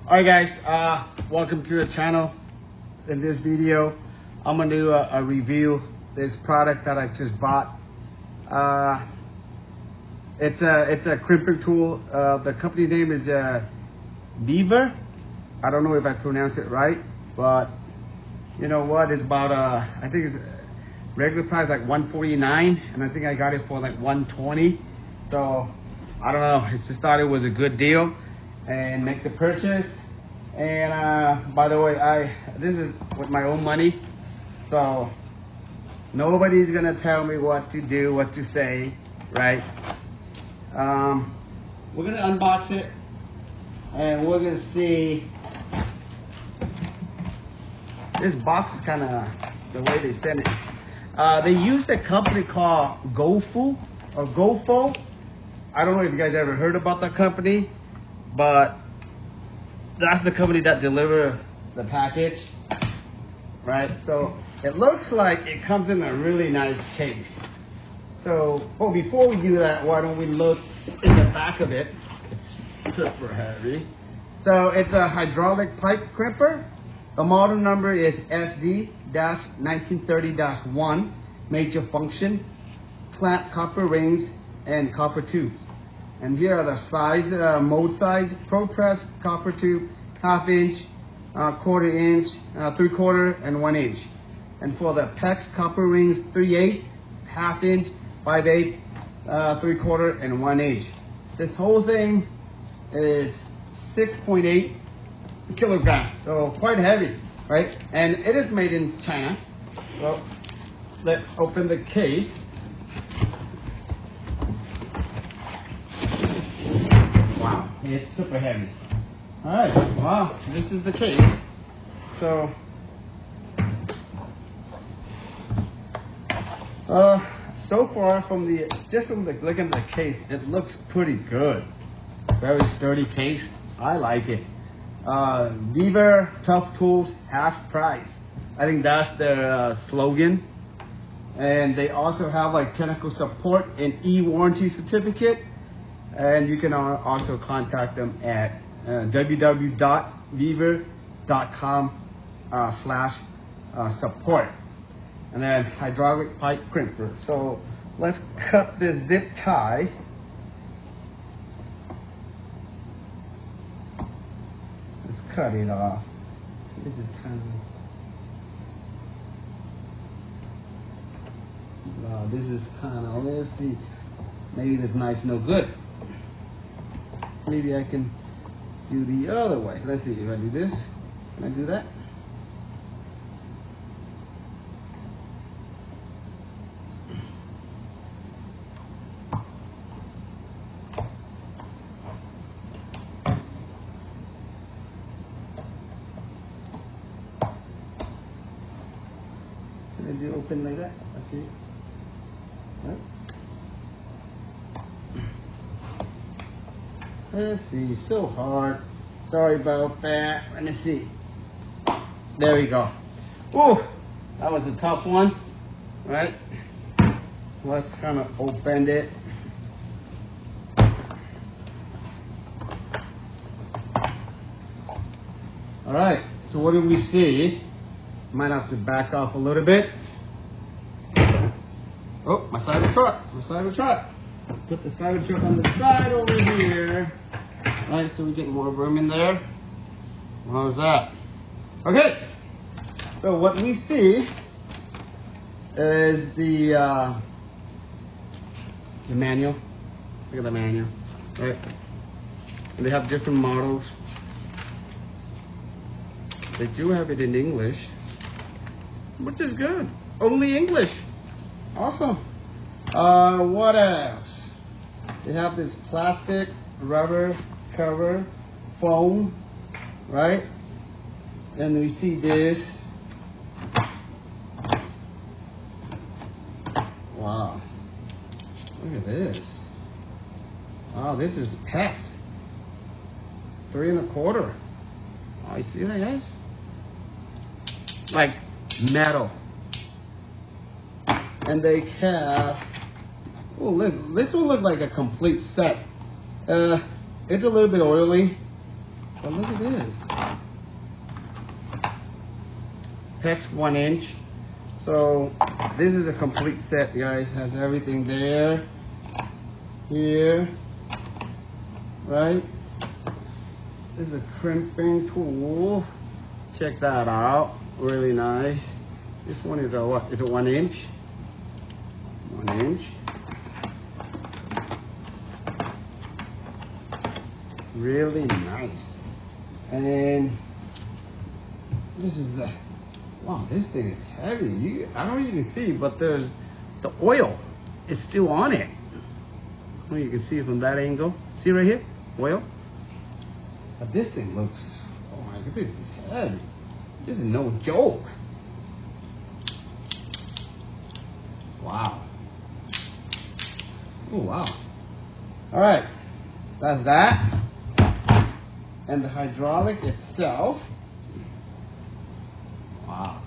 Alright guys, welcome to the channel. In this video, I'm gonna do a review this product that I just bought. It's a crimping tool. The company name is Vevor. I don't know if I pronounced it right, but you know what? It's about I think it's regular price like $149, and I think I got it for like $120. So I don't know. I just thought it was a good deal and make the purchase. And by the way, this is with my own money, so nobody's gonna tell me what to do, what to say, right? We're gonna unbox it and we're gonna see. This box is kind of the way they send it. They used a company called GoFo or GoFo. I don't know if you guys ever heard about that company, but that's the company that deliver the package, right? So it looks like it comes in a really nice case. So, before we do that, why don't we look in the back of it? It's super heavy. So it's a hydraulic pipe crimper. The model number is SD-1930-1. Major function: clamp copper rings and copper tubes. And here are the size, mold size: Pro Press copper tube, 1/2 inch, 1/4 inch, 3/4, and 1 inch. And for the PEX copper rings, 3/8, 1/2 inch, 5/8, 3/4, and 1 inch. This whole thing is 6.8 kilograms, so quite heavy, right? And it is made in China. So let's open the case. Wow, it's super heavy. All right, wow, this is the case. So so far from the look at the case, it looks pretty good. Very sturdy case. I like it. Vevor, tough tools, half price. I think that's their slogan. And they also have like technical support and e-warranty certificate. And you can also contact them at www.vevor.com/support. And then hydraulic pipe crimper. So let's cut this zip tie. Let's cut it off. This is kind of, let's see, maybe this knife's no good. Maybe I can do the other way. Let's see, if I do this, can I do that? Can I do open like that? Let's see. Right. Let's see, so hard. Sorry about that. Let me see. There we go. Ooh, that was a tough one, right? Let's kind of open it. All right, so what do we see? Might have to back off a little bit. Oh, my side of the truck, Put the side of the truck on the side over here. All right, so we get more room in there. How's that? Okay, so what we see is the manual. Look at the manual, right? And they have different models. They do have it in English, which is good. Only English. Awesome. What else? They have this plastic rubber cover, foam, right? And we see this. Wow. Look at this. Wow, this is PEX. 3 1/4. Oh, you see that, guys? Like metal. And they have, oh look, this will look like a complete set. It's a little bit oily, But look at this. Hex 1 inch. So this is a complete set, guys. Has everything there, here, right? This is a crimping tool. Check that out. Really nice. This one is a what? Is it 1 inch? 1 inch. Really nice. And this is the, wow, this thing is heavy. I don't even see, but there's the oil is still on it. Well, you can see it from that angle. See right here? Oil. But this thing looks, oh my god, this is heavy. This is no joke. Wow. Oh, wow. All right. That's that. And the hydraulic itself. Wow.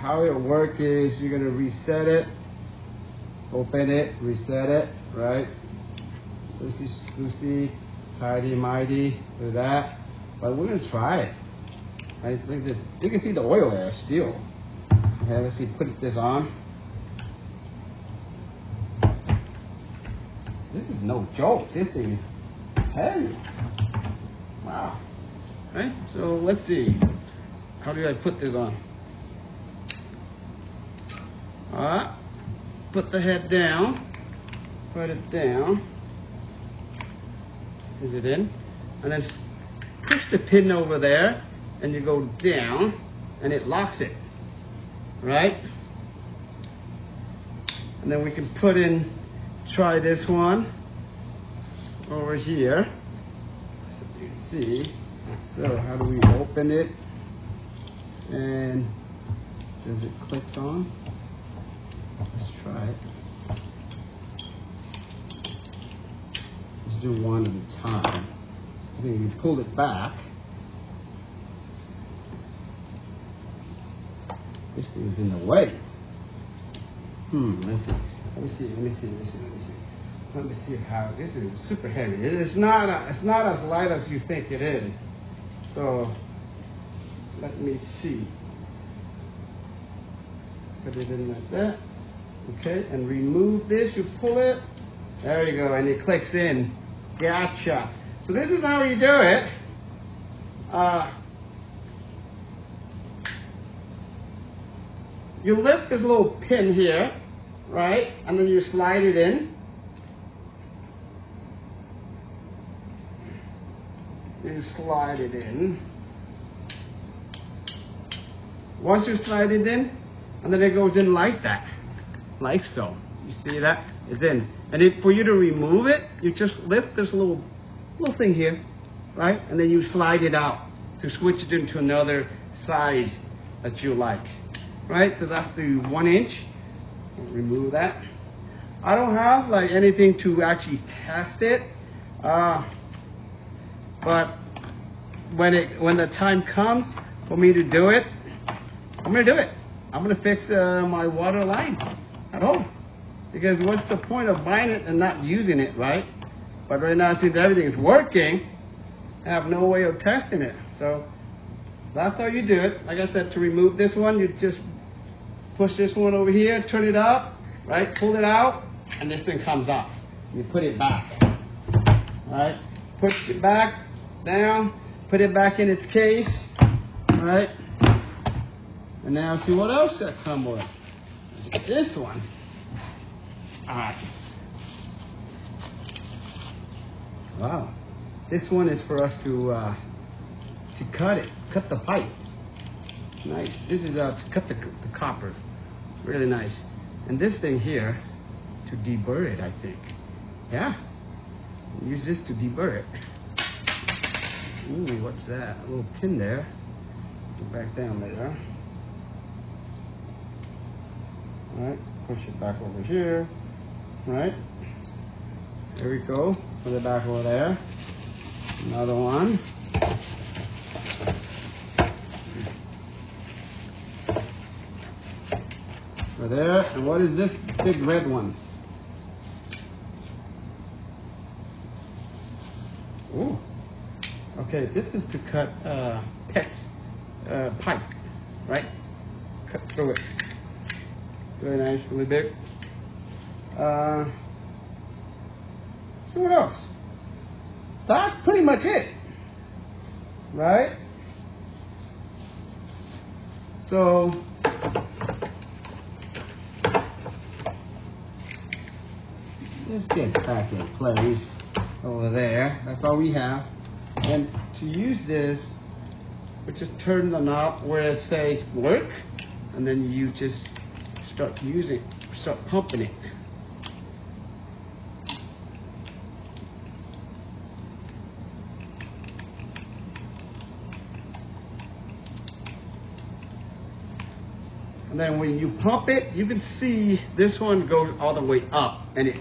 How it works is you're gonna reset it, open it, reset it, right? Loosey, tighty-mighty, do that. But we're gonna try it. I think this, you can see the oil there still. Okay, let's see, put this on. This is no joke. This thing is heavy. Wow. Right? So let's see. How do I put this on? Alright. Put the head down. Put it down. Is it in? And then push the pin over there and you go down and it locks it. Right? And then we can put in, try this one over here. So you can see. So how do we open it? And does it clicks on? Let's try it. Let's do one at a time. I think we pull it back. This thing's in the way. Let's see. Let me see how this is super heavy. It's not as light as you think it is. So let me see. Put it in like that. Okay, and remove this. You pull it. There you go, and it clicks in. Gotcha. So this is how you do it. You lift this little pin here, right? And then you slide it in. You slide it in. Once you slide it in, and then it goes in like that. Like so. You see that? It's in. And for you to remove it, you just lift this little thing here, right? And then you slide it out to switch it into another size that you like. Right? So that's the 1 inch. Remove that. I don't have like anything to actually test it. But when the time comes for me to do it, I'm gonna do it. I'm gonna fix my water line at home. Because what's the point of buying it and not using it, right? But right now, since everything is working, I have no way of testing it. So that's how you do it. Like I said, to remove this one, you just push this one over here, turn it up, right? Pull it out, and this thing comes off. You put it back. All right? Push it back, down, put it back in its case, all right? And now see what else that come with. This one. All right. Wow. This one is for us to cut it, cut the pipe. Nice. This is to cut the copper. Really nice. And this thing here to deburr it, I think. Yeah. Use this to deburr it. Ooh, what's that? A little pin there. Go back down there. All right. Push it back over here. All right. There we go. Put it back over there. Another one. Over there. And what is this big red one? Ooh. Okay, this is to cut PEX pipe, right? Cut through it. Very nice, really big. So what else? That's pretty much it, right? So let's get back in place over there. That's all we have. And to use this, we just turn the knob where it says work, and then you just start pumping it. And then when you pump it, you can see this one goes all the way up, and it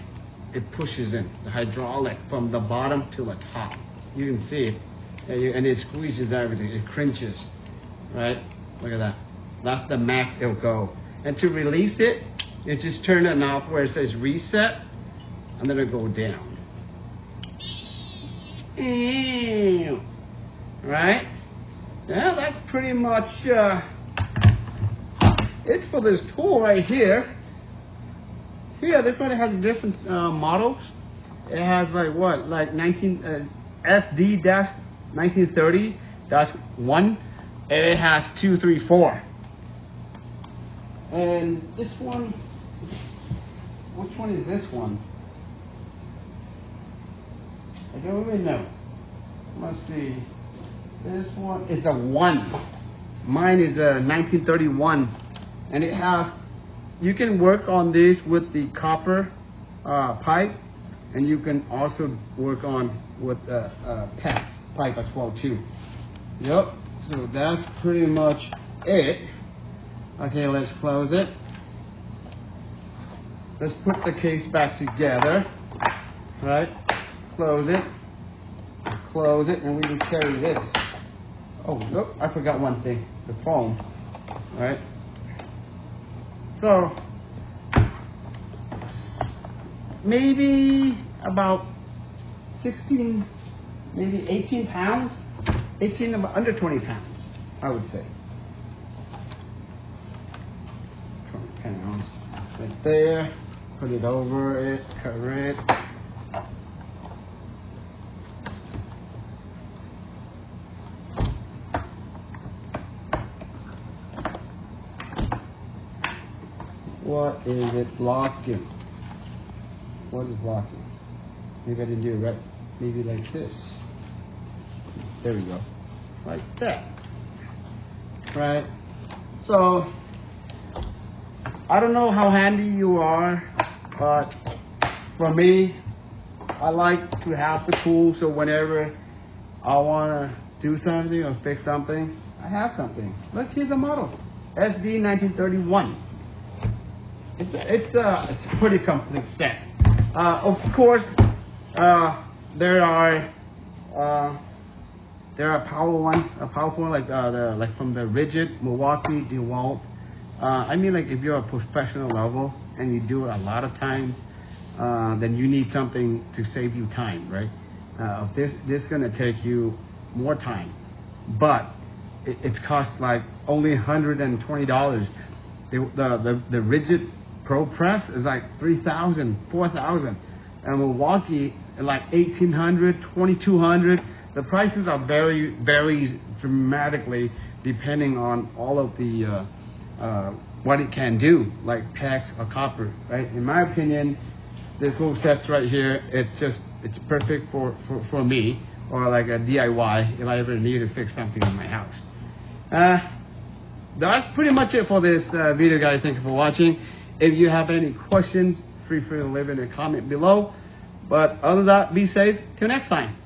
pushes in the hydraulic from the bottom to the top. You can see it, and it squeezes everything. It cringes, right? Look at that. That's the max it'll go. And to release it, you just turn the knob where it says reset, and then it'll go down. Right? Yeah, that's pretty much it for this tool right here. Here, this one has different models. It has like what, like SD-1930-1. It has 2, 3, 4. And this one, which one is this one? I don't even know. Let's see. This one is a 1. Mine is a 1931, and it has. You can work on this with the copper pipe, and you can also work on with PEX pipe as well too. Yep. So that's pretty much it. Okay, let's close it. Let's put the case back together. Right? Close it. Close it, and we can carry this. Oh, nope, I forgot one thing. The foam. Right? So, maybe about 16, maybe 18 pounds. 18, under 20 pounds, I would say. 20 pounds. Right there. Put it over it, cover it. What is it blocking? What is blocking? Maybe I didn't do it right. Maybe like this. There we go. Like that. Right? So, I don't know how handy you are, but for me, I like to have the tool so whenever I want to do something or fix something, I have something. Look, here's a model. SD 1931. It's a pretty complete set. Of course, there are powerful one like from the Rigid, Milwaukee, DeWalt. I mean, like if you're a professional level and you do it a lot of times, then you need something to save you time, right? This is gonna take you more time, but it's cost like only $120. The Rigid Pro Press is like $3,000, $4,000, and Milwaukee like $1,800, $2,200. The prices are varies dramatically depending on all of the what it can do, like PEX or copper, right? In my opinion, this whole set right here, it's perfect for me, or like a DIY if I ever need to fix something in my house. That's pretty much it for this video, guys. Thank you for watching. If you have any questions, feel free to leave in a comment below. But other than that, be safe. Till next time.